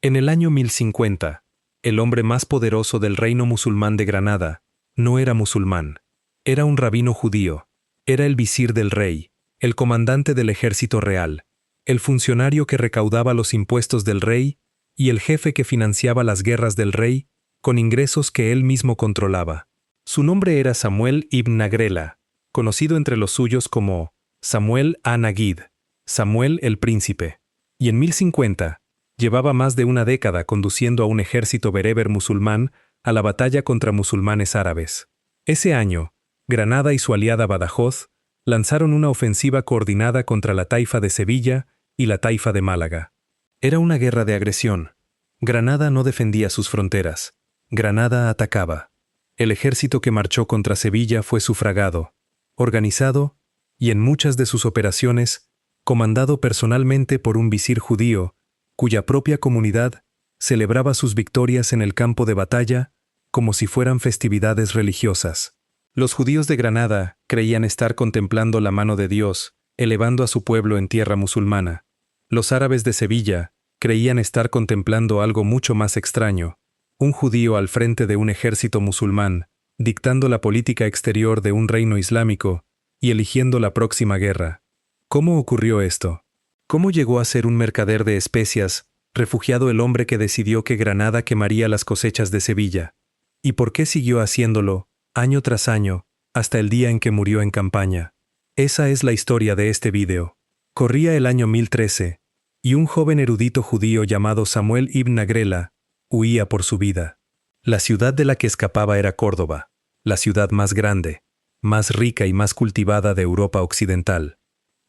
En el año 1050, el hombre más poderoso del reino musulmán de Granada no era musulmán. Era un rabino judío. Era el visir del rey, el comandante del ejército real, el funcionario que recaudaba los impuestos del rey y el jefe que financiaba las guerras del rey con ingresos que él mismo controlaba. Su nombre era Samuel ibn Nagrela, conocido entre los suyos como Samuel an-Nagid, Samuel el príncipe. Y en 1050, llevaba más de una década conduciendo a un ejército bereber musulmán a la batalla contra musulmanes árabes. Ese año, Granada y su aliada Badajoz lanzaron una ofensiva coordinada contra la taifa de Sevilla y la taifa de Málaga. Era una guerra de agresión. Granada no defendía sus fronteras. Granada atacaba. El ejército que marchó contra Sevilla fue sufragado, organizado y en muchas de sus operaciones comandado personalmente por un visir judío, cuya propia comunidad celebraba sus victorias en el campo de batalla como si fueran festividades religiosas. Los judíos de Granada creían estar contemplando la mano de Dios, elevando a su pueblo en tierra musulmana. Los árabes de Sevilla creían estar contemplando algo mucho más extraño, un judío al frente de un ejército musulmán, dictando la política exterior de un reino islámico y eligiendo la próxima guerra. ¿Cómo ocurrió esto? ¿Cómo llegó a ser un mercader de especias, refugiado el hombre que decidió que Granada quemaría las cosechas de Sevilla? ¿Y por qué siguió haciéndolo, año tras año, hasta el día en que murió en campaña? Esa es la historia de este video. Corría el año 1013, y un joven erudito judío llamado Samuel ibn Nagrela huía por su vida. La ciudad de la que escapaba era Córdoba, la ciudad más grande, más rica y más cultivada de Europa occidental.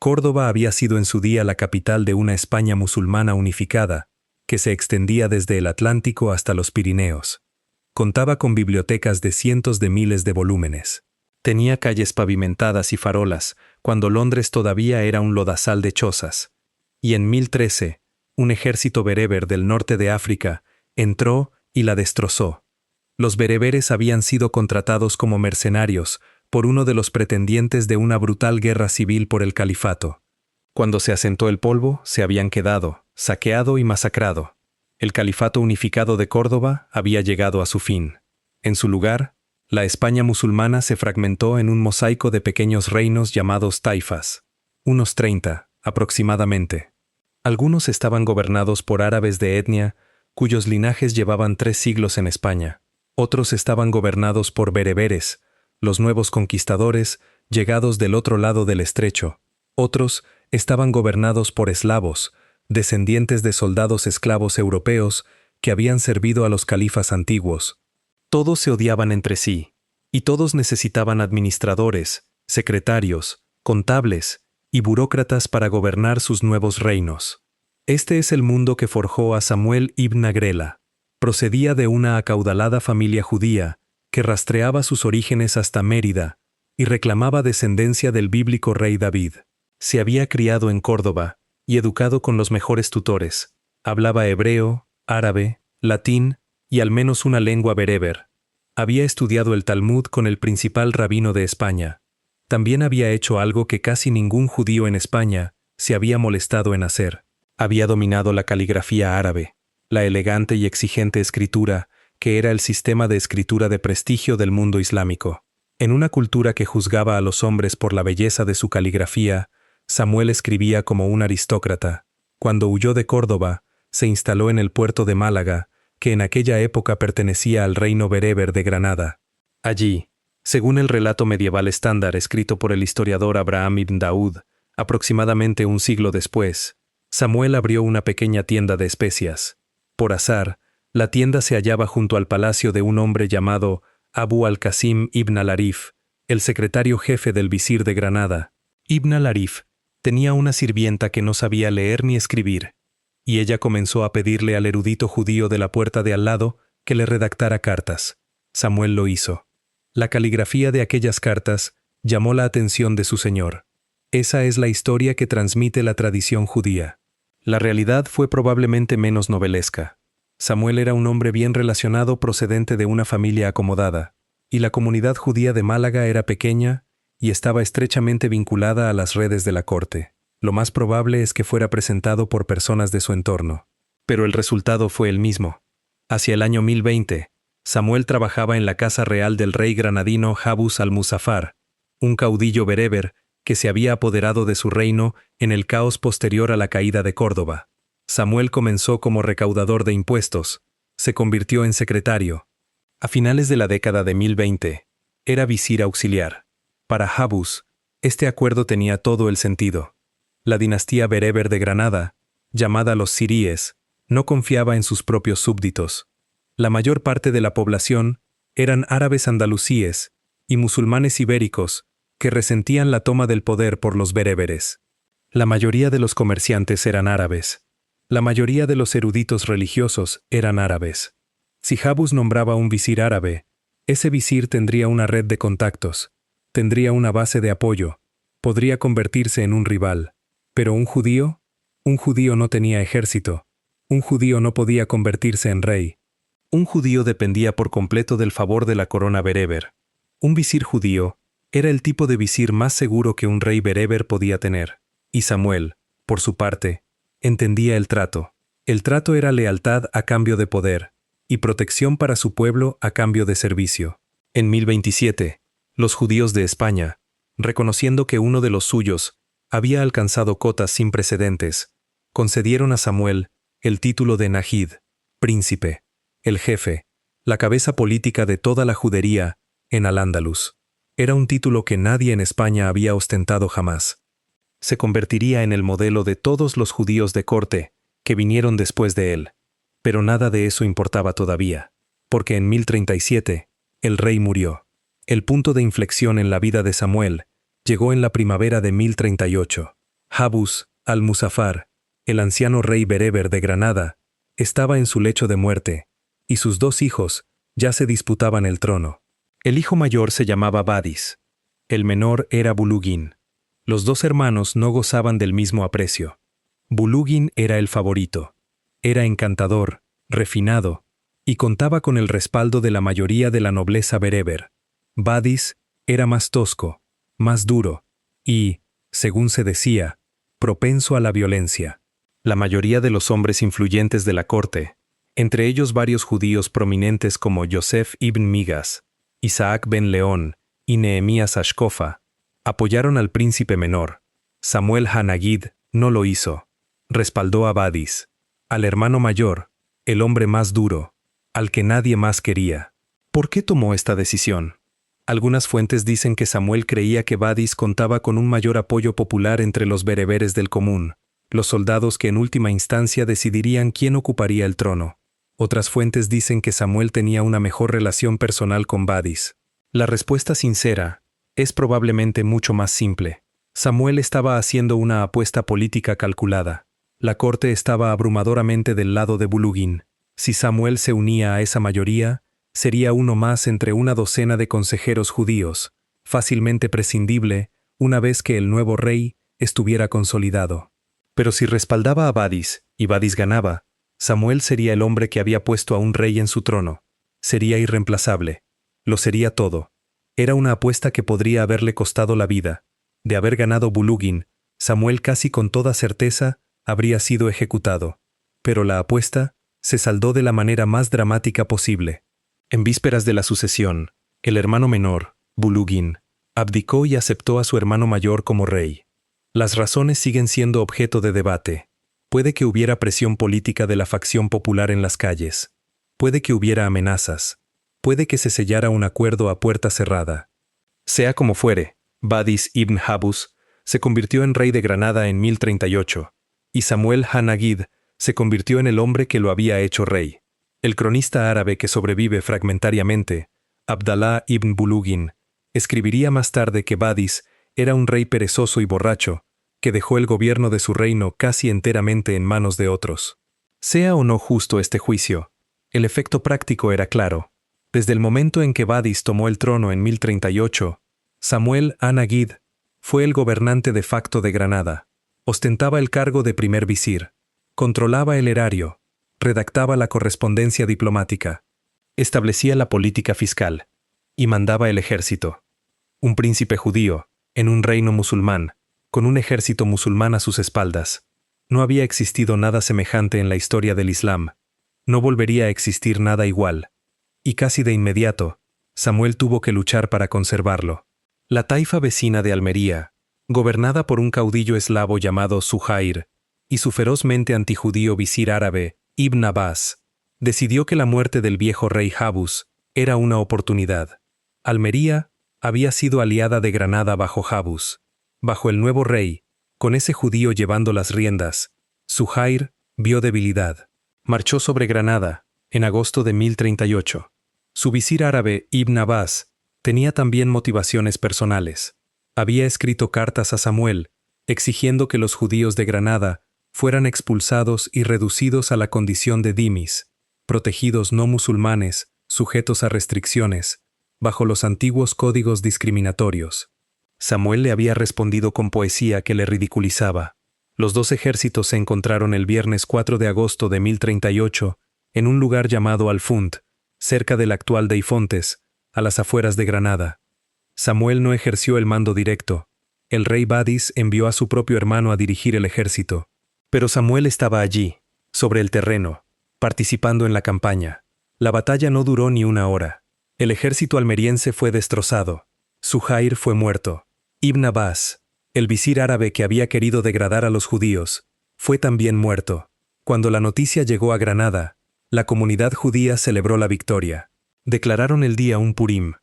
Córdoba había sido en su día la capital de una España musulmana unificada, que se extendía desde el Atlántico hasta los Pirineos. Contaba con bibliotecas de cientos de miles de volúmenes. Tenía calles pavimentadas y farolas, cuando Londres todavía era un lodazal de chozas. Y en 1013, un ejército bereber del norte de África entró y la destrozó. Los bereberes habían sido contratados como mercenarios por uno de los pretendientes de una brutal guerra civil por el califato. Cuando se asentó el polvo, se habían quedado, saqueado y masacrado. El califato unificado de Córdoba había llegado a su fin. En su lugar, la España musulmana se fragmentó en un mosaico de pequeños reinos llamados taifas, unos 30 aproximadamente. Algunos estaban gobernados por árabes de etnia, cuyos linajes llevaban 3 siglos en España. Otros estaban gobernados por bereberes, los nuevos conquistadores, llegados del otro lado del estrecho. Otros estaban gobernados por eslavos, descendientes de soldados esclavos europeos que habían servido a los califas antiguos. Todos se odiaban entre sí, y todos necesitaban administradores, secretarios, contables y burócratas para gobernar sus nuevos reinos. Este es el mundo que forjó a Samuel ibn Nagrela. Procedía de una acaudalada familia judía que rastreaba sus orígenes hasta Mérida y reclamaba descendencia del bíblico rey David. Se había criado en Córdoba y educado con los mejores tutores. Hablaba hebreo, árabe, latín y al menos una lengua bereber. Había estudiado el Talmud con el principal rabino de España. También había hecho algo que casi ningún judío en España se había molestado en hacer. Había dominado la caligrafía árabe, la elegante y exigente escritura que era el sistema de escritura de prestigio del mundo islámico. En una cultura que juzgaba a los hombres por la belleza de su caligrafía, Samuel escribía como un aristócrata. Cuando huyó de Córdoba, se instaló en el puerto de Málaga, que en aquella época pertenecía al reino bereber de Granada. Allí, según el relato medieval estándar escrito por el historiador Abraham ibn Daud, aproximadamente un siglo después, Samuel abrió una pequeña tienda de especias. Por azar, la tienda se hallaba junto al palacio de un hombre llamado Abu al-Qasim ibn al-Arif, el secretario jefe del visir de Granada. Ibn al-Arif tenía una sirvienta que no sabía leer ni escribir, y ella comenzó a pedirle al erudito judío de la puerta de al lado que le redactara cartas. Samuel lo hizo. La caligrafía de aquellas cartas llamó la atención de su señor. Esa es la historia que transmite la tradición judía. La realidad fue probablemente menos novelesca. Samuel era un hombre bien relacionado procedente de una familia acomodada, y la comunidad judía de Málaga era pequeña y estaba estrechamente vinculada a las redes de la corte. Lo más probable es que fuera presentado por personas de su entorno. Pero el resultado fue el mismo. Hacia el año 1020, Samuel trabajaba en la casa real del rey granadino Jabus al-Muzaffar, un caudillo bereber que se había apoderado de su reino en el caos posterior a la caída de Córdoba. Samuel comenzó como recaudador de impuestos, se convirtió en secretario. A finales de la década de 1020, era visir auxiliar. Para Jabus, este acuerdo tenía todo el sentido. La dinastía bereber de Granada, llamada los siríes, no confiaba en sus propios súbditos. La mayor parte de la población eran árabes andalusíes y musulmanes ibéricos que resentían la toma del poder por los bereberes. La mayoría de los comerciantes eran árabes. La mayoría de los eruditos religiosos eran árabes. Si Jabus nombraba un visir árabe, ese visir tendría una red de contactos, tendría una base de apoyo, podría convertirse en un rival. Pero un judío no tenía ejército. Un judío no podía convertirse en rey. Un judío dependía por completo del favor de la corona bereber. Un visir judío era el tipo de visir más seguro que un rey bereber podía tener. Y Samuel, por su parte, entendía el trato. El trato era lealtad a cambio de poder, y protección para su pueblo a cambio de servicio. En 1027, los judíos de España, reconociendo que uno de los suyos había alcanzado cotas sin precedentes, concedieron a Samuel el título de Najid, príncipe, el jefe, la cabeza política de toda la judería en Al-Ándalus. Era un título que nadie en España había ostentado jamás. Se convertiría en el modelo de todos los judíos de corte que vinieron después de él. Pero nada de eso importaba todavía, porque en 1037 el rey murió. El punto de inflexión en la vida de Samuel llegó en la primavera de 1038. Jabus al-Muzaffar, el anciano rey bereber de Granada, estaba en su lecho de muerte, y sus dos hijos ya se disputaban el trono. El hijo mayor se llamaba Badis. El menor era Bulugin. Los dos hermanos no gozaban del mismo aprecio. Bulugin era el favorito. Era encantador, refinado, y contaba con el respaldo de la mayoría de la nobleza bereber. Badis era más tosco, más duro, y, según se decía, propenso a la violencia. La mayoría de los hombres influyentes de la corte, entre ellos varios judíos prominentes como Yosef ibn Migas, Isaac ben León y Nehemías Ashkofa, apoyaron al príncipe menor. Samuel Hanagid no lo hizo. Respaldó a Badis, al hermano mayor, el hombre más duro, al que nadie más quería. ¿Por qué tomó esta decisión? Algunas fuentes dicen que Samuel creía que Badis contaba con un mayor apoyo popular entre los bereberes del común, los soldados que en última instancia decidirían quién ocuparía el trono. Otras fuentes dicen que Samuel tenía una mejor relación personal con Badis. La respuesta sincera es probablemente mucho más simple. Samuel estaba haciendo una apuesta política calculada. La corte estaba abrumadoramente del lado de Bulugin. Si Samuel se unía a esa mayoría, sería uno más entre una docena de consejeros judíos, fácilmente prescindible una vez que el nuevo rey estuviera consolidado. Pero si respaldaba a Badis y Badis ganaba, Samuel sería el hombre que había puesto a un rey en su trono. Sería irreemplazable. Lo sería todo. Era una apuesta que podría haberle costado la vida. De haber ganado Bulugin, Samuel casi con toda certeza habría sido ejecutado. Pero la apuesta se saldó de la manera más dramática posible. En vísperas de la sucesión, el hermano menor, Bulugin, abdicó y aceptó a su hermano mayor como rey. Las razones siguen siendo objeto de debate. Puede que hubiera presión política de la facción popular en las calles. Puede que hubiera amenazas. Puede que se sellara un acuerdo a puerta cerrada. Sea como fuere, Badis ibn Jabus se convirtió en rey de Granada en 1038, y Samuel Hanagid se convirtió en el hombre que lo había hecho rey. El cronista árabe que sobrevive fragmentariamente, Abdallah ibn Bulugin, escribiría más tarde que Badis era un rey perezoso y borracho, que dejó el gobierno de su reino casi enteramente en manos de otros. Sea o no justo este juicio, el efecto práctico era claro. Desde el momento en que Badis tomó el trono en 1038, Samuel Hanagid fue el gobernante de facto de Granada. Ostentaba el cargo de primer visir. Controlaba el erario. Redactaba la correspondencia diplomática. Establecía la política fiscal. Y mandaba el ejército. Un príncipe judío, en un reino musulmán, con un ejército musulmán a sus espaldas. No había existido nada semejante en la historia del Islam. No volvería a existir nada igual. Y casi de inmediato, Samuel tuvo que luchar para conservarlo. La taifa vecina de Almería, gobernada por un caudillo eslavo llamado Zuhair, y su ferozmente antijudío visir árabe, Ibn Abbas, decidió que la muerte del viejo rey Jabus era una oportunidad. Almería había sido aliada de Granada bajo Jabus. Bajo el nuevo rey, con ese judío llevando las riendas, Zuhair vio debilidad. Marchó sobre Granada, en agosto de 1038. Su visir árabe, Ibn Abbas, tenía también motivaciones personales. Había escrito cartas a Samuel, exigiendo que los judíos de Granada fueran expulsados y reducidos a la condición de dhimis, protegidos no musulmanes, sujetos a restricciones, bajo los antiguos códigos discriminatorios. Samuel le había respondido con poesía que le ridiculizaba. Los dos ejércitos se encontraron el viernes 4 de agosto de 1038 en un lugar llamado Alfunt, cerca del actual Deifontes, a las afueras de Granada. Samuel no ejerció el mando directo. El rey Badis envió a su propio hermano a dirigir el ejército. Pero Samuel estaba allí, sobre el terreno, participando en la campaña. La batalla no duró ni una hora. El ejército almeriense fue destrozado. Zuhair fue muerto. Ibn Abbas, el visir árabe que había querido degradar a los judíos, fue también muerto. Cuando la noticia llegó a Granada, la comunidad judía celebró la victoria. Declararon el día un Purim,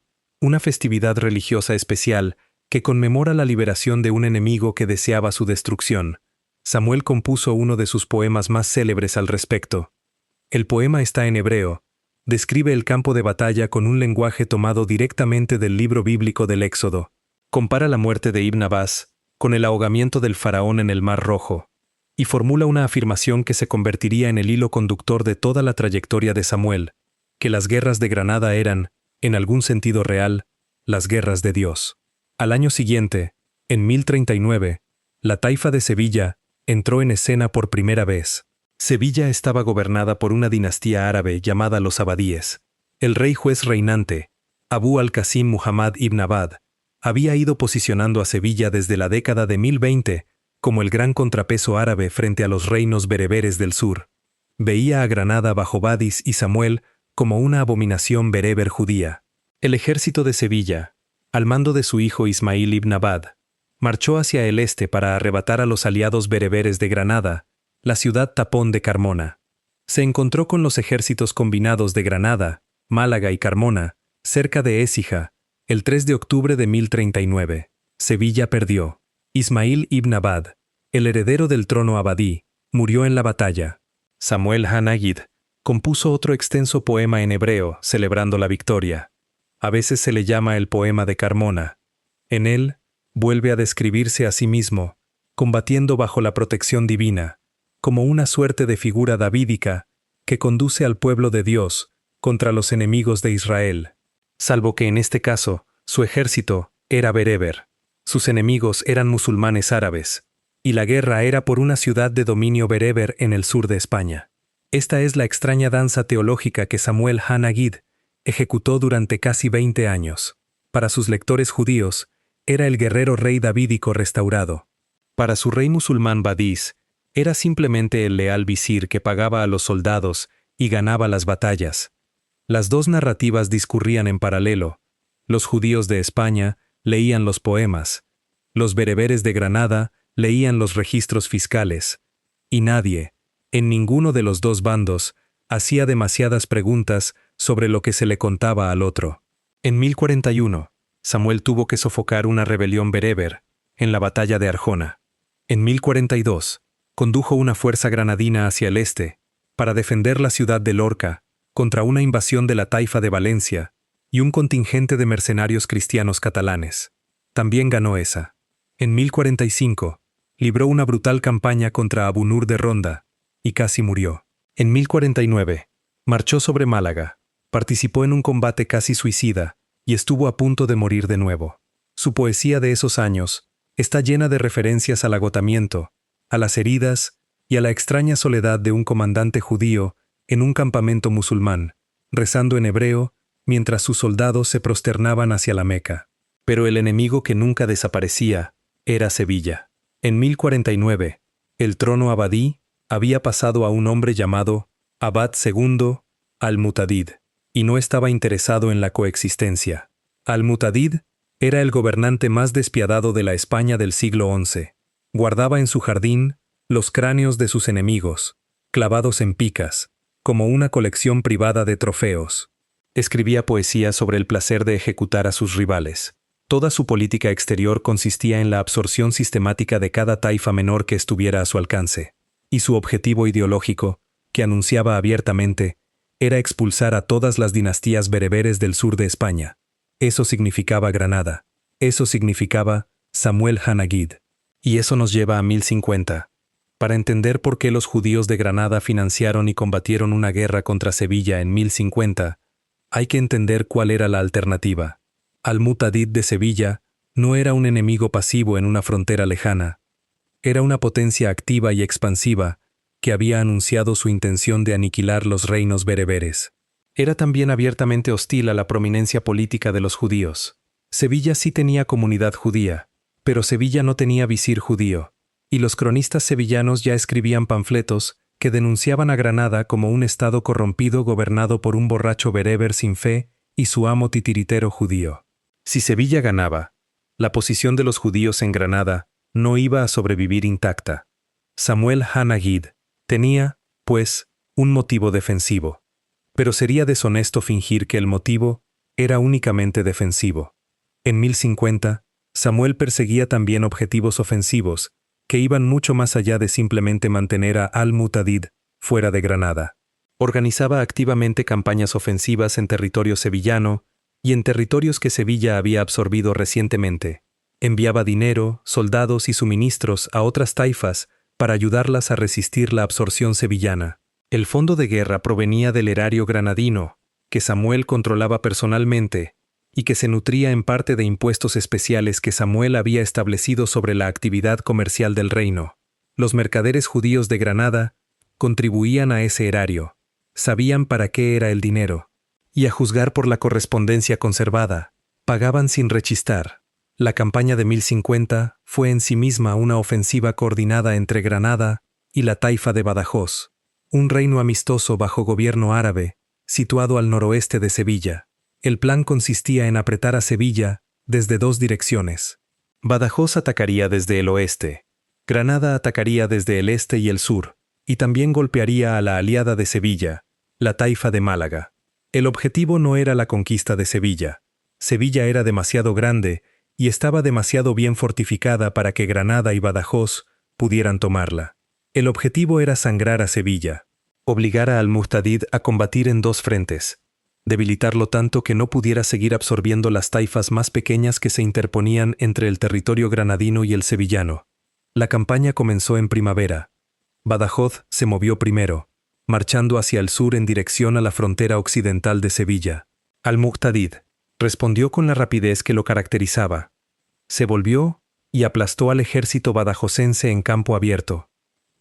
una festividad religiosa especial que conmemora la liberación de un enemigo que deseaba su destrucción. Samuel compuso uno de sus poemas más célebres al respecto. El poema está en hebreo. Describe el campo de batalla con un lenguaje tomado directamente del libro bíblico del Éxodo. Compara la muerte de Ibn Abbas con el ahogamiento del faraón en el Mar Rojo, y formula una afirmación que se convertiría en el hilo conductor de toda la trayectoria de Samuel, que las guerras de Granada eran, en algún sentido real, las guerras de Dios. Al año siguiente, en 1039, la taifa de Sevilla entró en escena por primera vez. Sevilla estaba gobernada por una dinastía árabe llamada los abadíes. El rey juez reinante, Abu al-Qasim Muhammad ibn Abad, había ido posicionando a Sevilla desde la década de 1020 como el gran contrapeso árabe frente a los reinos bereberes del sur. Veía a Granada bajo Badis y Samuel como una abominación bereber judía. El ejército de Sevilla, al mando de su hijo Ismail ibn Abad, marchó hacia el este para arrebatar a los aliados bereberes de Granada, la ciudad tapón de Carmona. Se encontró con los ejércitos combinados de Granada, Málaga y Carmona, cerca de Écija, el 3 de octubre de 1039. Sevilla perdió. Ismail ibn Abad, el heredero del trono abadí, murió en la batalla. Samuel Hanagid compuso otro extenso poema en hebreo celebrando la victoria. A veces se le llama el poema de Carmona. En él, vuelve a describirse a sí mismo, combatiendo bajo la protección divina, como una suerte de figura davídica que conduce al pueblo de Dios contra los enemigos de Israel. Salvo que en este caso, su ejército era bereber. Sus enemigos eran musulmanes árabes, y la guerra era por una ciudad de dominio bereber en el sur de España. Esta es la extraña danza teológica que Samuel Hanagid ejecutó durante casi 20 años. Para sus lectores judíos, era el guerrero rey davídico restaurado. Para su rey musulmán Badis, era simplemente el leal visir que pagaba a los soldados y ganaba las batallas. Las dos narrativas discurrían en paralelo. Los judíos de España leían los poemas. Los bereberes de Granada leían los registros fiscales. Y nadie, en ninguno de los dos bandos, hacía demasiadas preguntas sobre lo que se le contaba al otro. En 1041, Samuel tuvo que sofocar una rebelión bereber en la batalla de Arjona. En 1042, condujo una fuerza granadina hacia el este para defender la ciudad de Lorca contra una invasión de la taifa de Valencia y un contingente de mercenarios cristianos catalanes. También ganó esa. En 1045, libró una brutal campaña contra Abu Nur de Ronda y casi murió. En 1049, marchó sobre Málaga, participó en un combate casi suicida y estuvo a punto de morir de nuevo. Su poesía de esos años está llena de referencias al agotamiento, a las heridas y a la extraña soledad de un comandante judío en un campamento musulmán, rezando en hebreo mientras sus soldados se prosternaban hacia la Meca. Pero el enemigo que nunca desaparecía era Sevilla. En 1049, El trono abadí había pasado a un hombre llamado Abad II al-Mutadid, y no estaba interesado en la coexistencia. Al-Mutadid era el gobernante más despiadado de la España del siglo XI. Guardaba en su jardín los cráneos de sus enemigos, clavados en picas, como una colección privada de trofeos. Escribía poesía sobre el placer de ejecutar a sus rivales. Toda su política exterior consistía en la absorción sistemática de cada taifa menor que estuviera a su alcance, y su objetivo ideológico, que anunciaba abiertamente, era expulsar a todas las dinastías bereberes del sur de España. Eso significaba Granada. Eso significaba Samuel Hanagid. Y eso nos lleva a 1050. Para entender por qué los judíos de Granada financiaron y combatieron una guerra contra Sevilla en 1050, hay que entender cuál era la alternativa. Al-Mutadid de Sevilla no era un enemigo pasivo en una frontera lejana. Era una potencia activa y expansiva que había anunciado su intención de aniquilar los reinos bereberes. Era también abiertamente hostil a la prominencia política de los judíos. Sevilla sí tenía comunidad judía, pero Sevilla no tenía visir judío, y los cronistas sevillanos ya escribían panfletos que denunciaban a Granada como un estado corrompido gobernado por un borracho bereber sin fe y su amo titiritero judío. Si Sevilla ganaba, la posición de los judíos en Granada no iba a sobrevivir intacta. Samuel Hanagid tenía, pues, un motivo defensivo. Pero sería deshonesto fingir que el motivo era únicamente defensivo. En 1050, Samuel perseguía también objetivos ofensivos que iban mucho más allá de simplemente mantener a Al-Mutadid fuera de Granada. Organizaba activamente campañas ofensivas en territorio sevillano y en territorios que Sevilla había absorbido recientemente. Enviaba dinero, soldados y suministros a otras taifas para ayudarlas a resistir la absorción sevillana. El fondo de guerra provenía del erario granadino, que Samuel controlaba personalmente, y que se nutría en parte de impuestos especiales que Samuel había establecido sobre la actividad comercial del reino. Los mercaderes judíos de Granada contribuían a ese erario, sabían para qué era el dinero, y a juzgar por la correspondencia conservada, pagaban sin rechistar. La campaña de 1050 fue en sí misma una ofensiva coordinada entre Granada y la taifa de Badajoz, un reino amistoso bajo gobierno árabe, situado al noroeste de Sevilla. El plan consistía en apretar a Sevilla desde dos direcciones. Badajoz atacaría desde el oeste, Granada atacaría desde el este y el sur, y también golpearía a la aliada de Sevilla, la taifa de Málaga. El objetivo no era la conquista de Sevilla. Sevilla era demasiado grande y estaba demasiado bien fortificada para que Granada y Badajoz pudieran tomarla. El objetivo era sangrar a Sevilla, obligar a Al-Mutadid a combatir en dos frentes, debilitarlo tanto que no pudiera seguir absorbiendo las taifas más pequeñas que se interponían entre el territorio granadino y el sevillano. La campaña comenzó en primavera. Badajoz se movió primero, marchando hacia el sur en dirección a la frontera occidental de Sevilla. Al-Mutadid respondió con la rapidez que lo caracterizaba. Se volvió y aplastó al ejército badajozense en campo abierto.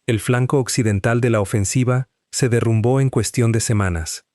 El flanco occidental de la ofensiva se derrumbó en cuestión de semanas.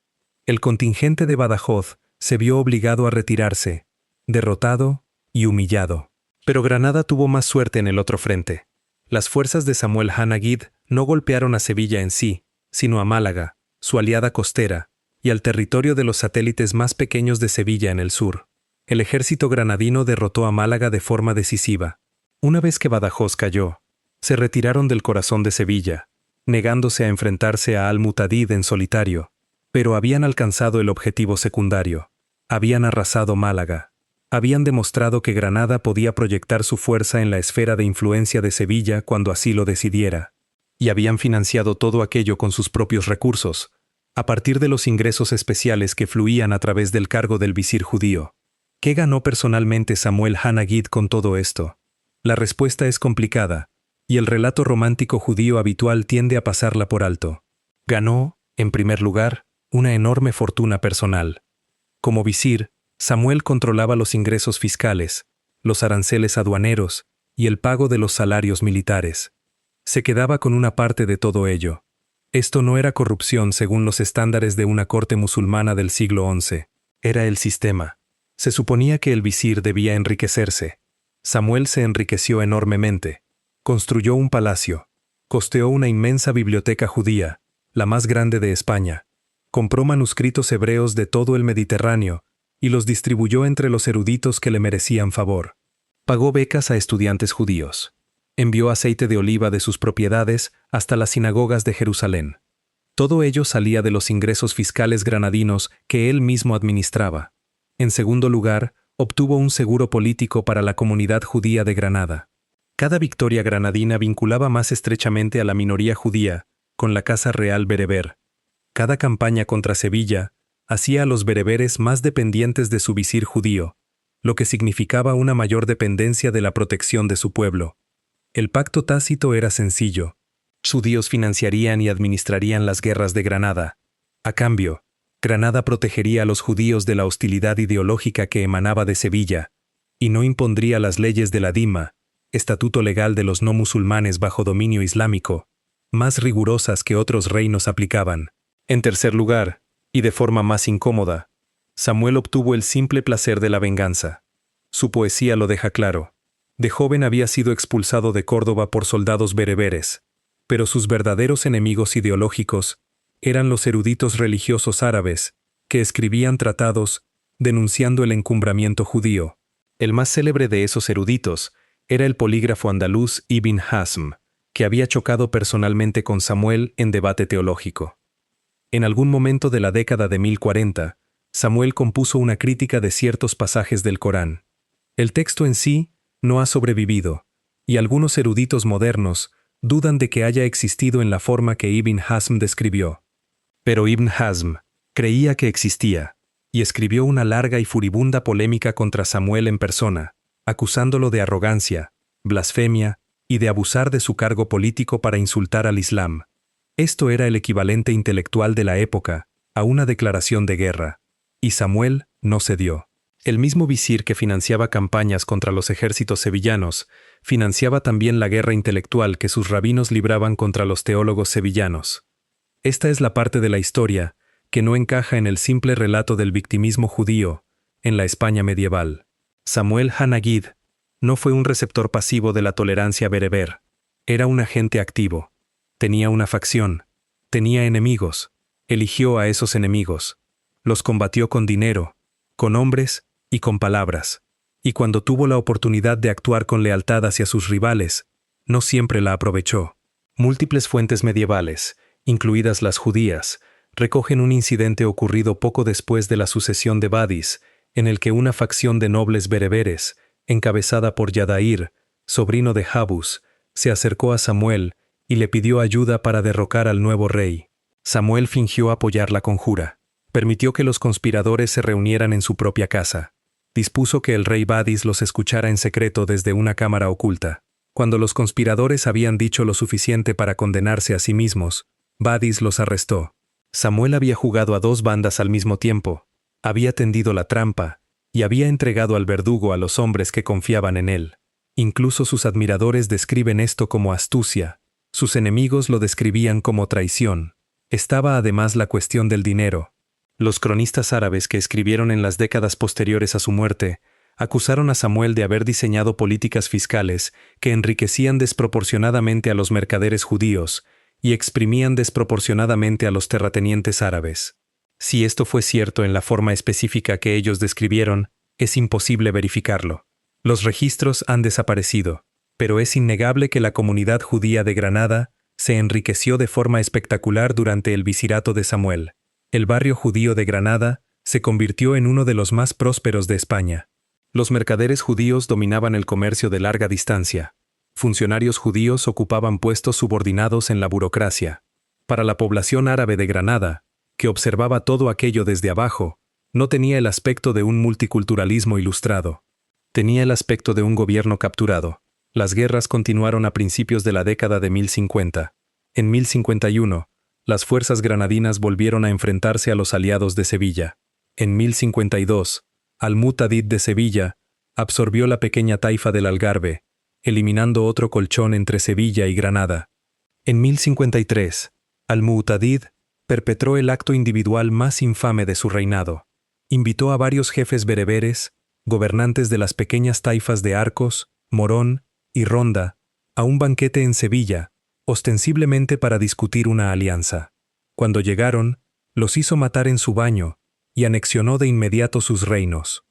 El contingente de Badajoz se vio obligado a retirarse, derrotado y humillado. Pero Granada tuvo más suerte en el otro frente. Las fuerzas de Samuel Hanagid no golpearon a Sevilla en sí, sino a Málaga, su aliada costera, y al territorio de los satélites más pequeños de Sevilla en el sur. El ejército granadino derrotó a Málaga de forma decisiva. Una vez que Badajoz cayó, se retiraron del corazón de Sevilla, negándose a enfrentarse a Al-Mutadid en solitario. Pero habían alcanzado el objetivo secundario. Habían arrasado Málaga. Habían demostrado que Granada podía proyectar su fuerza en la esfera de influencia de Sevilla cuando así lo decidiera. Y habían financiado todo aquello con sus propios recursos, a partir de los ingresos especiales que fluían a través del cargo del visir judío. ¿Qué ganó personalmente Samuel Hanagid con todo esto? La respuesta es complicada, y el relato romántico judío habitual tiende a pasarla por alto. Ganó, en primer lugar, una enorme fortuna personal. Como visir, Samuel controlaba los ingresos fiscales, los aranceles aduaneros y el pago de los salarios militares. Se quedaba con una parte de todo ello. Esto no era corrupción según los estándares de una corte musulmana del siglo XI. Era el sistema. Se suponía que el visir debía enriquecerse. Samuel se enriqueció enormemente. Construyó un palacio. Costeó una inmensa biblioteca judía, la más grande de España. Compró manuscritos hebreos de todo el Mediterráneo y los distribuyó entre los eruditos que le merecían favor. Pagó becas a estudiantes judíos. Envió aceite de oliva de sus propiedades hasta las sinagogas de Jerusalén. Todo ello salía de los ingresos fiscales granadinos que él mismo administraba. En segundo lugar, obtuvo un seguro político para la comunidad judía de Granada. Cada victoria granadina vinculaba más estrechamente a la minoría judía con la casa real bereber. Cada campaña contra Sevilla hacía a los bereberes más dependientes de su visir judío, lo que significaba una mayor dependencia de la protección de su pueblo. El pacto tácito era sencillo. Judíos financiarían y administrarían las guerras de Granada. A cambio, Granada protegería a los judíos de la hostilidad ideológica que emanaba de Sevilla, y no impondría las leyes de la Dima, estatuto legal de los no musulmanes bajo dominio islámico, más rigurosas que otros reinos aplicaban. En tercer lugar, y de forma más incómoda, Samuel obtuvo el simple placer de la venganza. Su poesía lo deja claro. De joven había sido expulsado de Córdoba por soldados bereberes, pero sus verdaderos enemigos ideológicos eran los eruditos religiosos árabes, que escribían tratados denunciando el encumbramiento judío. El más célebre de esos eruditos era el polígrafo andaluz Ibn Hazm, que había chocado personalmente con Samuel en debate teológico. En algún momento de la década de 1040, Samuel compuso una crítica de ciertos pasajes del Corán. El texto en sí no ha sobrevivido, y algunos eruditos modernos dudan de que haya existido en la forma que Ibn Hazm describió. Pero Ibn Hazm creía que existía, y escribió una larga y furibunda polémica contra Samuel en persona, acusándolo de arrogancia, blasfemia y de abusar de su cargo político para insultar al Islam. Esto era el equivalente intelectual de la época a una declaración de guerra, y Samuel no cedió. El mismo visir que financiaba campañas contra los ejércitos sevillanos, financiaba también la guerra intelectual que sus rabinos libraban contra los teólogos sevillanos. Esta es la parte de la historia que no encaja en el simple relato del victimismo judío en la España medieval. Samuel Hanagid no fue un receptor pasivo de la tolerancia bereber, era un agente activo. Tenía una facción, tenía enemigos, eligió a esos enemigos, los combatió con dinero, con hombres y con palabras, y cuando tuvo la oportunidad de actuar con lealtad hacia sus rivales, no siempre la aprovechó. Múltiples fuentes medievales, incluidas las judías, recogen un incidente ocurrido poco después de la sucesión de Badis, en el que una facción de nobles bereberes, encabezada por Yadair, sobrino de Jabus, se acercó a Samuel y le pidió ayuda para derrocar al nuevo rey. Samuel fingió apoyar la conjura. Permitió que los conspiradores se reunieran en su propia casa. Dispuso que el rey Badis los escuchara en secreto desde una cámara oculta. Cuando los conspiradores habían dicho lo suficiente para condenarse a sí mismos, Badis los arrestó. Samuel había jugado a dos bandas al mismo tiempo, había tendido la trampa y había entregado al verdugo a los hombres que confiaban en él. Incluso sus admiradores describen esto como astucia, sus enemigos lo describían como traición. Estaba además la cuestión del dinero. Los cronistas árabes que escribieron en las décadas posteriores a su muerte acusaron a Samuel de haber diseñado políticas fiscales que enriquecían desproporcionadamente a los mercaderes judíos y exprimían desproporcionadamente a los terratenientes árabes. Si esto fue cierto en la forma específica que ellos describieron, es imposible verificarlo. Los registros han desaparecido, pero es innegable que la comunidad judía de Granada se enriqueció de forma espectacular durante el visirato de Samuel. El barrio judío de Granada se convirtió en uno de los más prósperos de España. Los mercaderes judíos dominaban el comercio de larga distancia. Funcionarios judíos ocupaban puestos subordinados en la burocracia. Para la población árabe de Granada, que observaba todo aquello desde abajo, no tenía el aspecto de un multiculturalismo ilustrado. Tenía el aspecto de un gobierno capturado. Las guerras continuaron a principios de la década de 1050. En 1051, las fuerzas granadinas volvieron a enfrentarse a los aliados de Sevilla. En 1052, Al-Mu'tadid de Sevilla absorbió la pequeña taifa del Algarve, eliminando otro colchón entre Sevilla y Granada. En 1053, Al-Mu'tadid perpetró el acto individual más infame de su reinado. Invitó a varios jefes bereberes, gobernantes de las pequeñas taifas de Arcos, Morón y Ronda, a un banquete en Sevilla, ostensiblemente para discutir una alianza. Cuando llegaron, los hizo matar en su baño y anexionó de inmediato sus reinos.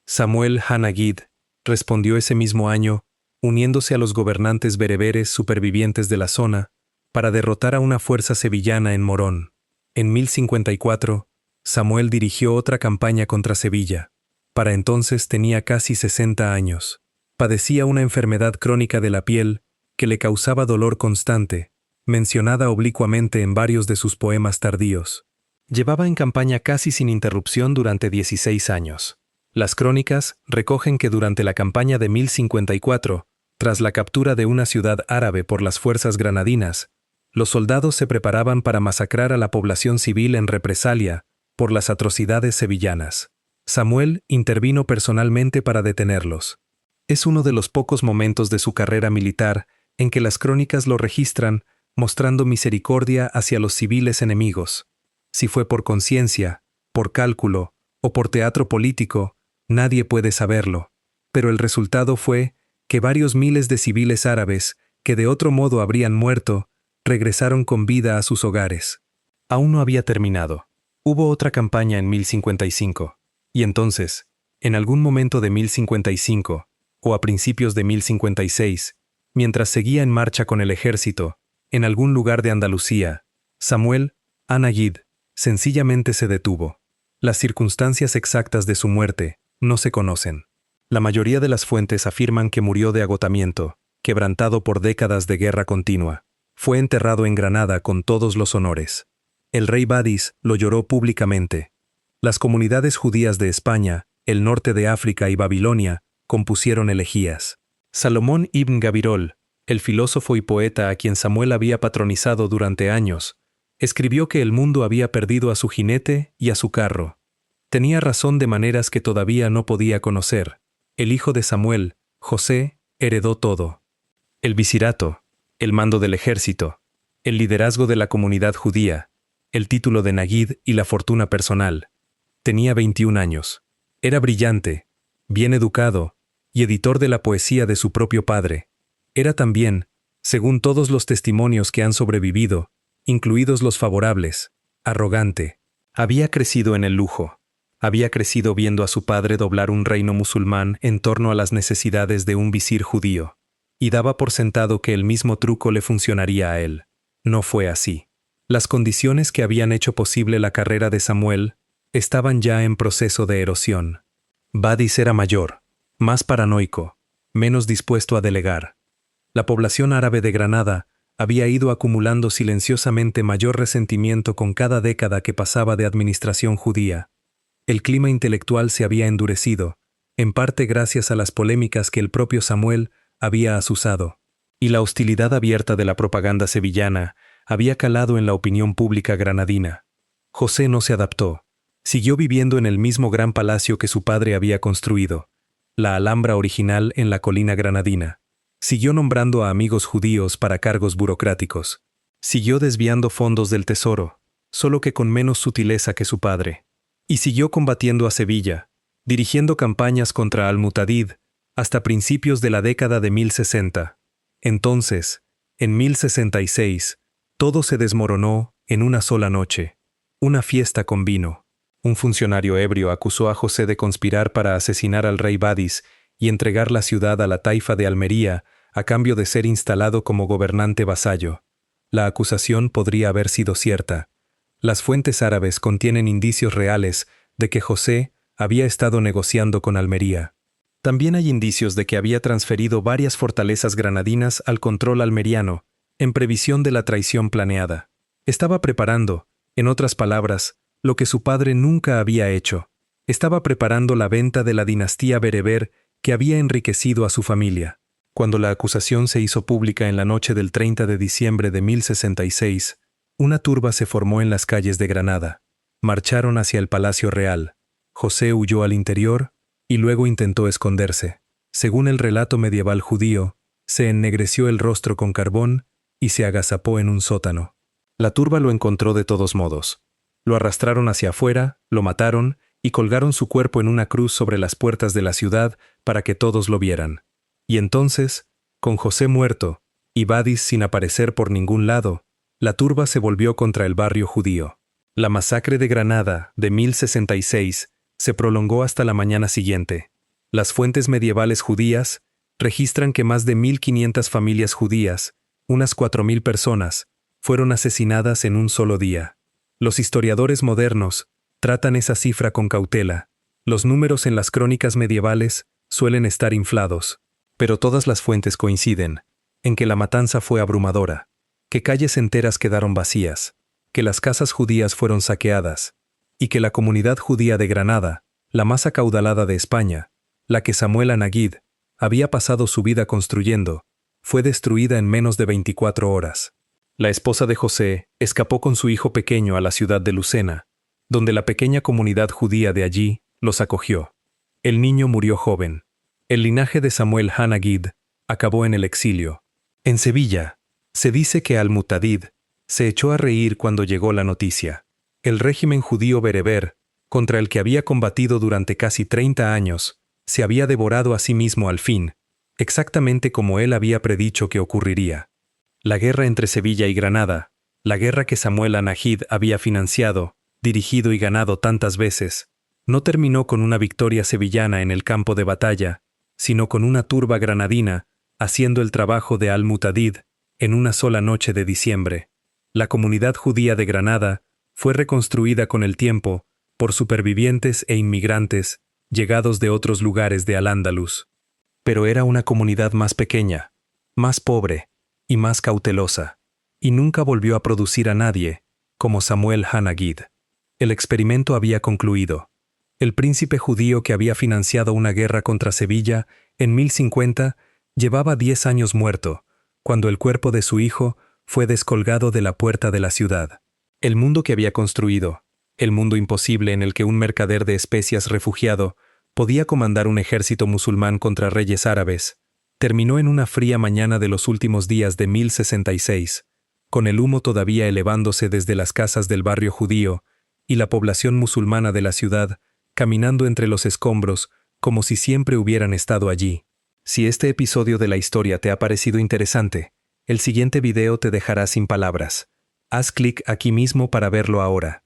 Samuel Hanagid respondió ese mismo año, uniéndose a los gobernantes bereberes supervivientes de la zona, para derrotar a una fuerza sevillana en Morón. En 1054, Samuel dirigió otra campaña contra Sevilla. Para entonces tenía casi 60 años. Padecía una enfermedad crónica de la piel que le causaba dolor constante, mencionada oblicuamente en varios de sus poemas tardíos. Llevaba en campaña casi sin interrupción durante 16 años. Las crónicas recogen que durante la campaña de 1054, tras la captura de una ciudad árabe por las fuerzas granadinas, los soldados se preparaban para masacrar a la población civil en represalia por las atrocidades sevillanas. Samuel intervino personalmente para detenerlos. Es uno de los pocos momentos de su carrera militar en que las crónicas lo registran mostrando misericordia hacia los civiles enemigos. Si fue por conciencia, por cálculo o por teatro político, nadie puede saberlo, pero el resultado fue que varios miles de civiles árabes, que de otro modo habrían muerto, regresaron con vida a sus hogares. Aún no había terminado. Hubo otra campaña en 1055, y entonces, en algún momento de 1055, o a principios de 1056, mientras seguía en marcha con el ejército, en algún lugar de Andalucía, Samuel Hanagid sencillamente se detuvo. Las circunstancias exactas de su muerte no se conocen. La mayoría de las fuentes afirman que murió de agotamiento, quebrantado por décadas de guerra continua. Fue enterrado en Granada con todos los honores. El rey Badis lo lloró públicamente. Las comunidades judías de España, el norte de África y Babilonia compusieron elegías. Salomón ibn Gabirol, el filósofo y poeta a quien Samuel había patronizado durante años, escribió que el mundo había perdido a su jinete y a su carro. Tenía razón de maneras que todavía no podía conocer. El hijo de Samuel, José, heredó todo. El visirato, el mando del ejército, el liderazgo de la comunidad judía, el título de Nagid y la fortuna personal. Tenía 21 años. Era brillante, bien educado y editor de la poesía de su propio padre. Era también, según todos los testimonios que han sobrevivido, incluidos los favorables, arrogante. Había crecido en el lujo. Había crecido viendo a su padre doblar un reino musulmán en torno a las necesidades de un visir judío, y daba por sentado que el mismo truco le funcionaría a él. No fue así. Las condiciones que habían hecho posible la carrera de Samuel estaban ya en proceso de erosión. Badis era mayor, más paranoico, menos dispuesto a delegar. La población árabe de Granada había ido acumulando silenciosamente mayor resentimiento con cada década que pasaba de administración judía. El clima intelectual se había endurecido, en parte gracias a las polémicas que el propio Samuel había azuzado, y la hostilidad abierta de la propaganda sevillana había calado en la opinión pública granadina. José no se adaptó. Siguió viviendo en el mismo gran palacio que su padre había construido, la Alhambra original en la colina granadina. Siguió nombrando a amigos judíos para cargos burocráticos. Siguió desviando fondos del tesoro, solo que con menos sutileza que su padre. Y siguió combatiendo a Sevilla, dirigiendo campañas contra Al-Mutadid hasta principios de la década de 1060. Entonces, en 1066, todo se desmoronó en una sola noche. Una fiesta con vino. Un funcionario ebrio acusó a José de conspirar para asesinar al rey Badis y entregar la ciudad a la taifa de Almería a cambio de ser instalado como gobernante vasallo. La acusación podría haber sido cierta. Las fuentes árabes contienen indicios reales de que José había estado negociando con Almería. También hay indicios de que había transferido varias fortalezas granadinas al control almeriano, en previsión de la traición planeada. Estaba preparando, en otras palabras, lo que su padre nunca había hecho. Estaba preparando la venta de la dinastía bereber que había enriquecido a su familia. Cuando la acusación se hizo pública en la noche del 30 de diciembre de 1066, una turba se formó en las calles de Granada. Marcharon hacia el Palacio Real. José huyó al interior y luego intentó esconderse. Según el relato medieval judío, se ennegreció el rostro con carbón y se agazapó en un sótano. La turba lo encontró de todos modos. Lo arrastraron hacia afuera, lo mataron y colgaron su cuerpo en una cruz sobre las puertas de la ciudad para que todos lo vieran. Y entonces, con José muerto, y Badis sin aparecer por ningún lado, la turba se volvió contra el barrio judío. La masacre de Granada, de 1066, se prolongó hasta la mañana siguiente. Las fuentes medievales judías registran que más de 1500 familias judías, unas 4000 personas, fueron asesinadas en un solo día. Los historiadores modernos tratan esa cifra con cautela. Los números en las crónicas medievales suelen estar inflados, pero todas las fuentes coinciden en que la matanza fue abrumadora, que calles enteras quedaron vacías, que las casas judías fueron saqueadas, y que la comunidad judía de Granada, la más acaudalada de España, la que Samuel Anagid había pasado su vida construyendo, fue destruida en menos de 24 horas. La esposa de José escapó con su hijo pequeño a la ciudad de Lucena, donde la pequeña comunidad judía de allí los acogió. El niño murió joven. El linaje de Samuel Anagid acabó en el exilio. En Sevilla, se dice que Al-Mutadid se echó a reír cuando llegó la noticia. El régimen judío bereber, contra el que había combatido durante casi 30 años, se había devorado a sí mismo al fin, exactamente como él había predicho que ocurriría. La guerra entre Sevilla y Granada, la guerra que Samuel Anagid había financiado, dirigido y ganado tantas veces, no terminó con una victoria sevillana en el campo de batalla, sino con una turba granadina haciendo el trabajo de Al-Mutadid en una sola noche de diciembre. La comunidad judía de Granada fue reconstruida con el tiempo por supervivientes e inmigrantes llegados de otros lugares de Al-Ándalus. Pero era una comunidad más pequeña, más pobre y más cautelosa, y nunca volvió a producir a nadie como Samuel Anagid. El experimento había concluido. El príncipe judío que había financiado una guerra contra Sevilla en 1050 llevaba 10 años muerto, cuando el cuerpo de su hijo fue descolgado de la puerta de la ciudad. El mundo que había construido, el mundo imposible en el que un mercader de especias refugiado podía comandar un ejército musulmán contra reyes árabes, terminó en una fría mañana de los últimos días de 1066, con el humo todavía elevándose desde las casas del barrio judío y la población musulmana de la ciudad caminando entre los escombros como si siempre hubieran estado allí. Si este episodio de la historia te ha parecido interesante, el siguiente video te dejará sin palabras. Haz clic aquí mismo para verlo ahora.